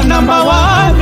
number one.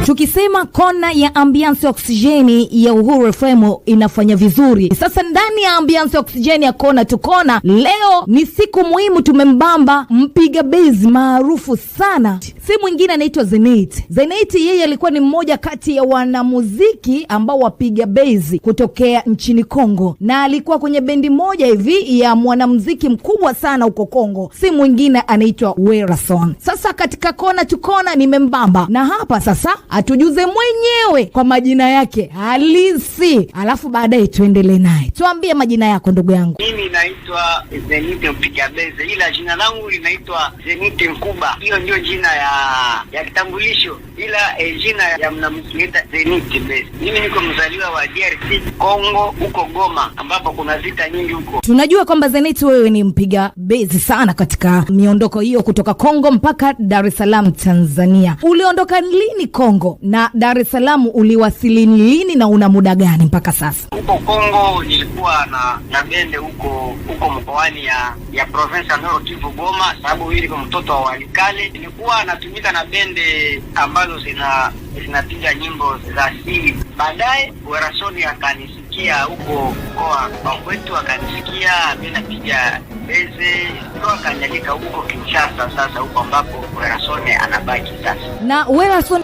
Tukisema kona ya Ambiance Oksijeni ya Uhuru FM inafanya vizuri. Sasa ndani ya Ambiance Oksijeni ya kona tukona, leo ni siku muhimu. Tumembamba mpiga bezi maarufu sana, si mwingine anaitwa Zenith. Zenith yeye alikuwa ni mmoja kati ya wanamuziki ambao wapiga bezi kutokea nchini Kongo, na alikuwa kwenye bendi moja hivi ya mwanamuziki mkubwa sana huko Kongo, si mwingine anaitwa Werason. Sasa katika kona tukona nimembamba, na hapa sasa atujuze mwenyewe kwa majina yake halisi, alafu baadaye tuendelee naye. Tuambie majina yako ndugu yangu. Mimi naitwa Zenith mpiga bezi, ila jina langu linaitwa Zenith Mkuba. Hiyo ndio jina ya kitambulisho, ila jina ya mnamuziki Zenith bezi. Mimi niko mzaliwa wa DRC Kongo, huko Goma ambapo kuna vita nyingi huko. Tunajua kwamba Zenith wewe ni mpiga bezi sana katika miondoko hiyo kutoka Kongo mpaka Dar es Salaam Tanzania. Uliondoka lini Kongo na Dar es Salaam uliwasili lini na una muda gani mpaka sasa? Huko Kongo nilikuwa na bende huko mkoani ya province ya Nord Kivu Goma, sababu hili kwa mtoto wa Walikale. Nilikuwa natumika na bende ambazo zinapiga nyimbo za asili. Baadaye Werasoni akanisikia huko kwa kwetu, akanisikia mimi napiga beze, ndio akanialika huko Kinshasa, sasa huko ambapo Werasoni anabaki sasa. Na Werason